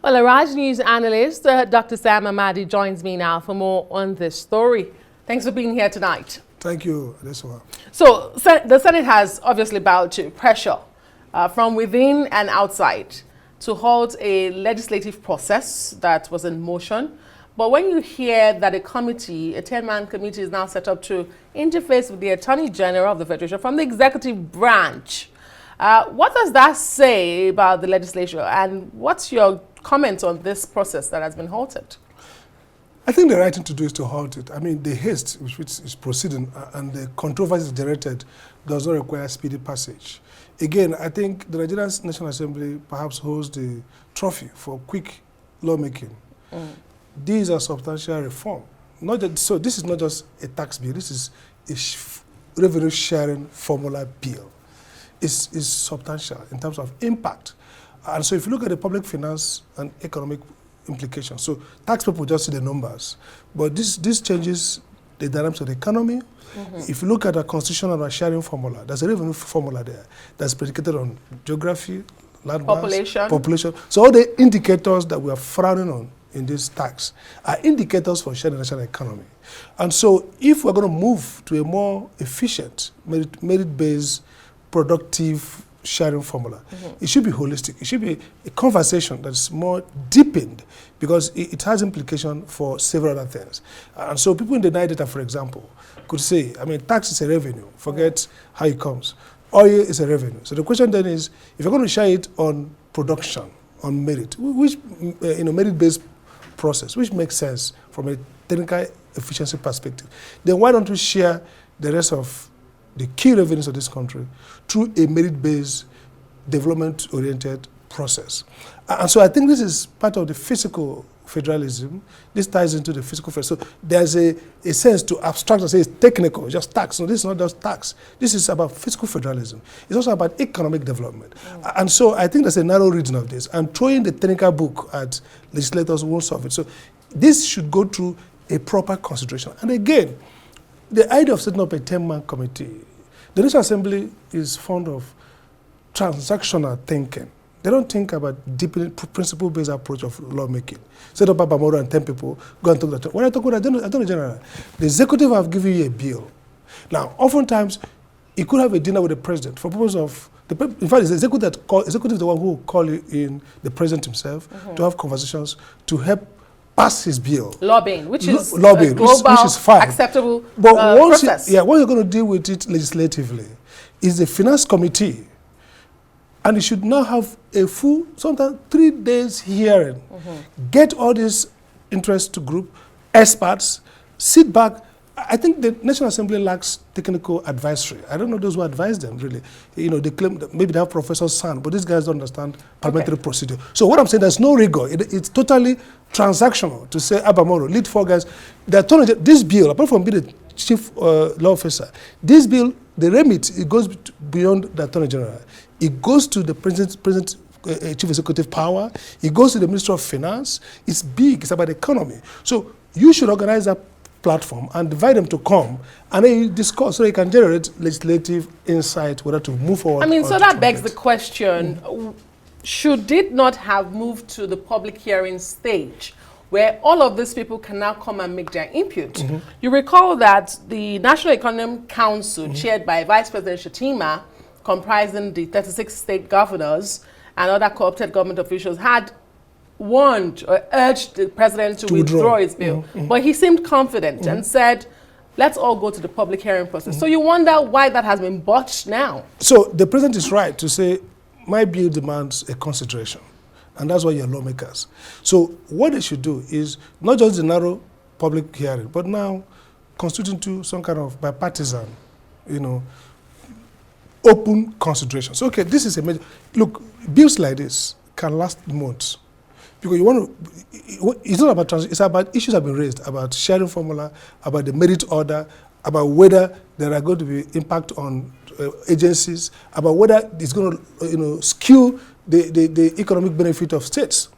Well, a Raj News analyst, Dr. Sam Amadi, joins me now for more on this story. Thanks for being here tonight. Thank you, Adesola. So, the Senate has obviously bowed to pressure from within and outside to halt a legislative process that was in motion. But when you hear that a 10-man committee is now set up to interface with the Attorney General of the Federation from the executive branch, what does that say about the legislature, and what's your comment on this process that has been halted? I think the right thing to do is to halt it. I mean, the haste with which is proceeding and the controversy generated does not require speedy passage. Again, I think the Nigerian National Assembly perhaps holds the trophy for quick lawmaking. These are substantial reform. So this is not just a tax bill, this is a revenue sharing formula bill. It's substantial in terms of impact. And so if you look at the public finance and economic implications, so tax people just see the numbers, but this changes the dynamics of the economy. If you look at a constitutional and sharing formula, there's a revenue formula there that's predicated on geography, land mass, population. So all the indicators that we are frowning on in this tax are indicators for sharing the national economy. And so if we're going to move to a more efficient, merit-based, productive sharing formula, it should be holistic. It should be a conversation that's more deepened because it has implication for several other things. And so people in the night data, for example, could say, I mean, tax is a revenue, forget how it comes. Oil is a revenue. So the question then is, if you're going to share it on production, on merit, which, merit-based process, which makes sense from a technical efficiency perspective, then why don't we share the rest of the key revenues of this country through a merit-based, development-oriented process? And so I think this is part of the fiscal federalism. This ties into the fiscal federalism. So there's a sense to abstract and say it's technical, just tax. No, this is not just tax. This is about fiscal federalism. It's also about economic development. And so I think there's a narrow reading of this. And throwing the technical book at legislators won't solve it. So this should go through a proper consideration. And again, the idea of setting up a 10-man committee, the National Assembly is fond of transactional thinking. They don't think about deepening principle-based approach of lawmaking. Set up about more than 10 people, go and talk to the when I talk with the Attorney General, the executive have given you a bill. Now, oftentimes, you could have a dinner with the president for purpose of, in fact, it's the executive is the one who will call in the president himself to have conversations to help pass his bill. Lobbying, which is lobbying, a global, which is fine. Acceptable but process. What you're going to deal with it legislatively is the finance committee, and it should now have a full, sometimes 3 days hearing. Get all these interest to group, experts, sit back. I think the National Assembly lacks technical advisory. I don't know those who advise them, really. They claim that maybe they have professor's son, but these guys don't understand parliamentary procedure. So what I'm saying, there's no rigor. It's totally transactional to say, Abamoro, lead 4 guys. This bill, apart from being the chief law officer, this bill, the remit, it goes beyond the Attorney General. It goes to the President Chief Executive power. It goes to the Minister of Finance. It's big. It's about the economy. So you should organize that platform and invite them to come and then you discuss so you can generate legislative insight whether to move forward. I mean, so that begs the question, should it not have moved to the public hearing stage where all of these people can now come and make their input? You recall that the National Economic Council, chaired by Vice President Shatima, comprising the 36 state governors and other co-opted government officials, had warned or urged the president to withdraw his bill. But he seemed confident and said, let's all go to the public hearing process. So you wonder why that has been botched now. So the president is right to say, my bill demands a consideration. And that's why you're lawmakers. So what they should do is not just the narrow public hearing, but now constitute into some kind of bipartisan, open consideration. So, okay, this is a major, look, bills like this can last months. Because it's not about it's about issues that have been raised, about sharing formula, about the merit order, about whether there are going to be impact on agencies, about whether it's going to skew the economic benefit of states.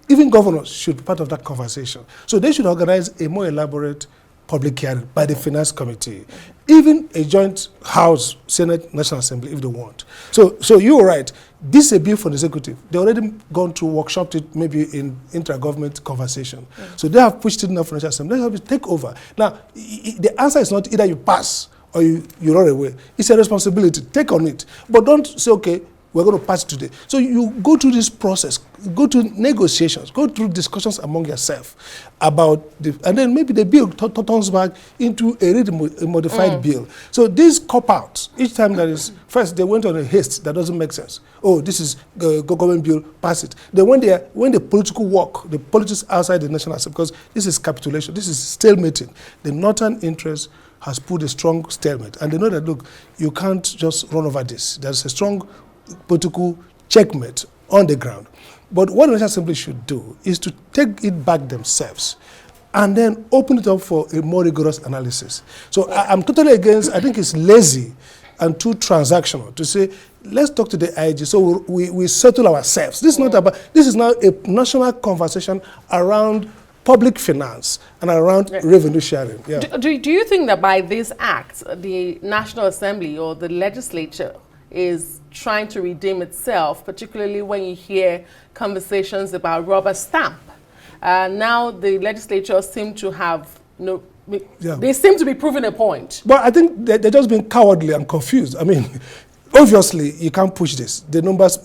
Even governors should be part of that conversation. So they should organize a more elaborate public hearing by the Finance Committee, even a joint House, Senate, National Assembly if they want. So you're right. This is a bill for the executive. They already gone through, workshopped it, maybe in intra-government conversation. So they have pushed it in the National Assembly. Let's have it take over. Now, the answer is not either you pass or you run away. It's a responsibility. Take on it. But don't say, okay, we're going to pass it today. So you go through this process, go to negotiations, go through discussions among yourself about and then maybe the bill turns back into a modified bill. So these cop-outs, each time that is, first they went on a haste that doesn't make sense. Oh, this is the government bill, pass it. Then when the political work, the politics outside the National Assembly, because this is capitulation, this is stalemating. The northern interest has put a strong stalemate. And they know that, look, you can't just run over this. There's a strong political checkmate on the ground. But what the National Assembly should do is to take it back themselves and then open it up for a more rigorous analysis. So I'm totally against, I think it's lazy and too transactional to say, let's talk to the IG so we settle ourselves. This is not about, this is now a national conversation around public finance and around revenue sharing. Yeah. Do you think that by this act, the National Assembly or the legislature is trying to redeem itself, particularly when you hear conversations about rubber stamp? Now the legislature seem to have, they seem to be proving a point. But I think they're just being cowardly and confused. I mean, obviously, you can't push this. The numbers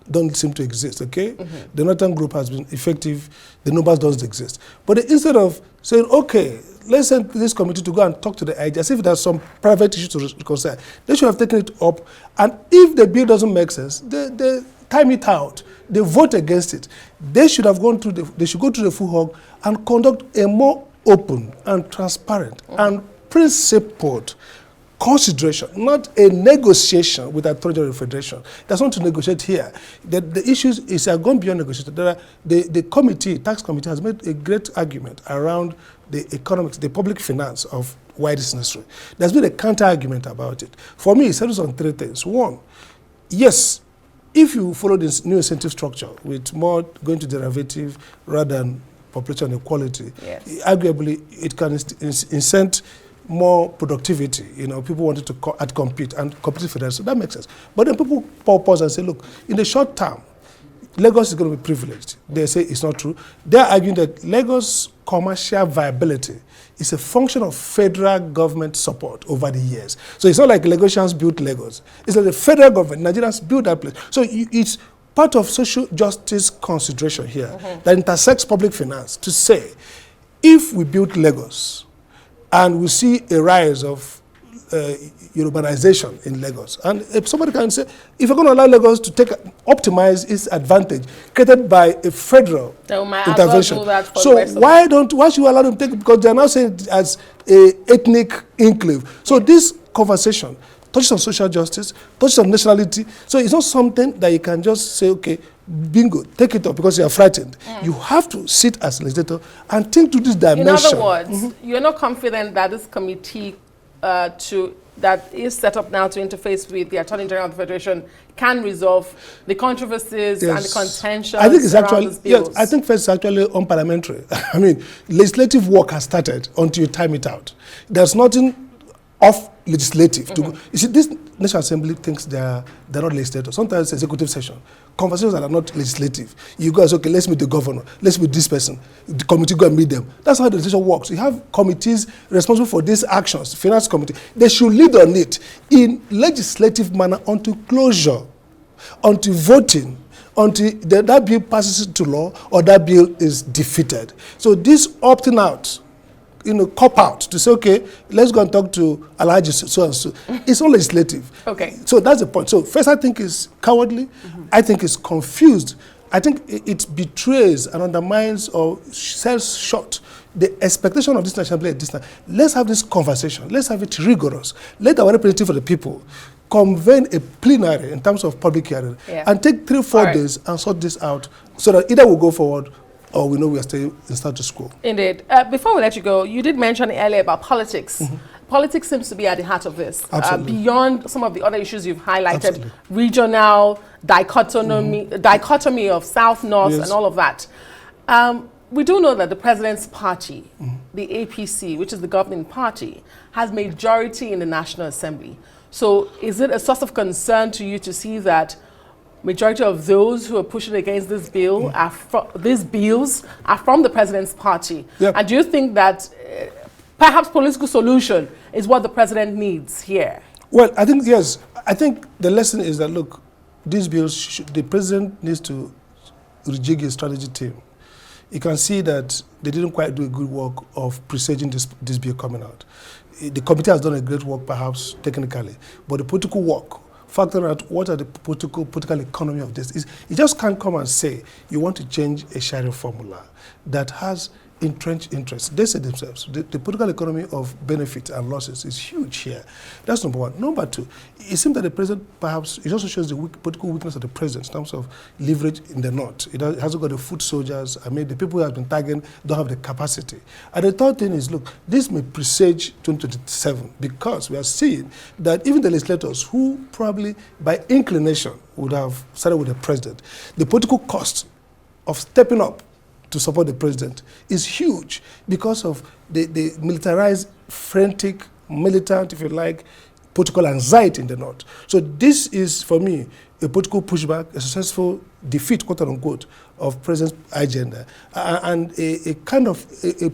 don't seem to exist, okay? The Northern Group has been effective. The numbers don't exist. But instead of saying, okay, let's send this committee to go and talk to the IG, as if there's some private issue to reconcile, they should have taken it up. And if the bill doesn't make sense, they time it out. They vote against it. They should have gone through they should go through the full hog and conduct a more open and transparent and principled consideration, not a negotiation with the authority of the federation. There's not to negotiate here. The issues is going beyond negotiation. The committee, tax committee, has made a great argument around the economics, the public finance of why this is necessary. There's been a counter argument about it. For me, it settles on three things. One, yes, if you follow this new incentive structure with more going to derivative rather than population equality, arguably it can incent more productivity. You know, people wanted to compete and compete for that, so that makes sense. But then people pause and say, look, in the short term, Lagos is going to be privileged. They say it's not true. They're arguing that Lagos' commercial viability is a function of federal government support over the years. So it's not like Lagosians built Lagos. It's like the federal government, Nigerians built that place. So it's part of social justice consideration here that intersects public finance to say, if we build Lagos and we see a rise of urbanization in Lagos, and if somebody can say, if you're going to allow Lagos to optimize its advantage created by a federal intervention, so why should you allow them to take it? Because they're now saying it as a ethnic enclave. So this conversation touches on social justice, touches on nationality. So it's not something that you can just say, okay, bingo, take it up because you are frightened. You have to sit as a legislator and think to this dimension. In other words, you're not confident that this committee that is set up now to interface with the Attorney General of the Federation can resolve the controversies and the contentions I think it's around these bills? Yes, I think first it's actually unparliamentary. I mean, legislative work has started until you time it out. There's nothing off legislative to go. You see, this National Assembly thinks they're not legislative. Sometimes it's executive session. Conversations that are not legislative. You guys, okay, let's meet the governor, let's meet this person. The committee go and meet them. That's how the legislation works. You have committees responsible for these actions, finance committee. They should lead on it in legislative manner until closure, until voting, until that bill passes into law or that bill is defeated. So this opting out, cop out to say, okay, let's go and talk to Alhaji so and so. It's not legislative. Okay. So that's the point. So first, I think it's cowardly. I think it's confused. I think it betrays and undermines or sells short the expectation of this National Assembly at this time. Let's have this conversation. Let's have it rigorous. Let our representative of the people convene a plenary in terms of public hearing and take 3-4 days and sort this out so that either we'll go forward or we know we are still in status quo. Indeed. Before we let you go, you did mention earlier about politics. Politics seems to be at the heart of this. Beyond some of the other issues you've highlighted, regional dichotomy of South-North and all of that. We do know that the president's party, the APC, which is the governing party, has majority in the National Assembly. So is it a source of concern to you to see that majority of those who are pushing against this bill these bills are from the president's party. Yep. And do you think that perhaps political solution is what the president needs here? Well, I think, yes. I think the lesson is that, look, these bills, the president needs to rejig his strategy team. You can see that they didn't quite do a good work of presaging this bill coming out. The committee has done a great work, perhaps, technically, but the political work, factor out what are the political economy of this. You just can't come and say you want to change a sharing formula that has entrenched interests. They say themselves, the political economy of benefits and losses is huge here. That's number one. Number two, it seems that the president, perhaps, it also shows the political weakness of the president in terms of leverage in the north. It hasn't got the foot soldiers. I mean, the people who have been targeted don't have the capacity. And the third thing is, look, this may presage 2027 because we are seeing that even the legislators who probably by inclination would have started with the president, the political cost of stepping up to support the president is huge because of the militarized, frantic, militant, if you like, political anxiety in the north. So this is, for me, a political pushback, a successful defeat, quote unquote, of president's agenda, and a kind of a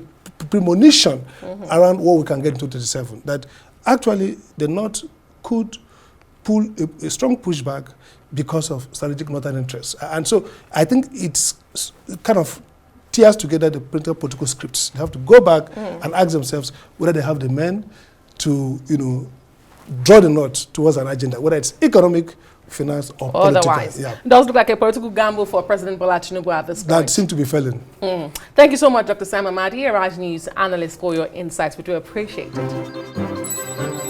premonition around what we can get in 2027. That actually the north could pull a strong pushback because of strategic northern interests. And so I think it's kind of tears together the political scripts. They have to go back and ask themselves whether they have the men to, draw the north towards an agenda, whether it's economic, finance, or otherwise. Political. Yeah. It does look like a political gamble for President Bola Tinubu at this point. That seems to be failing. Thank you so much, Dr. Sam Amadi, a Raj News analyst, for your insights. We do appreciate it.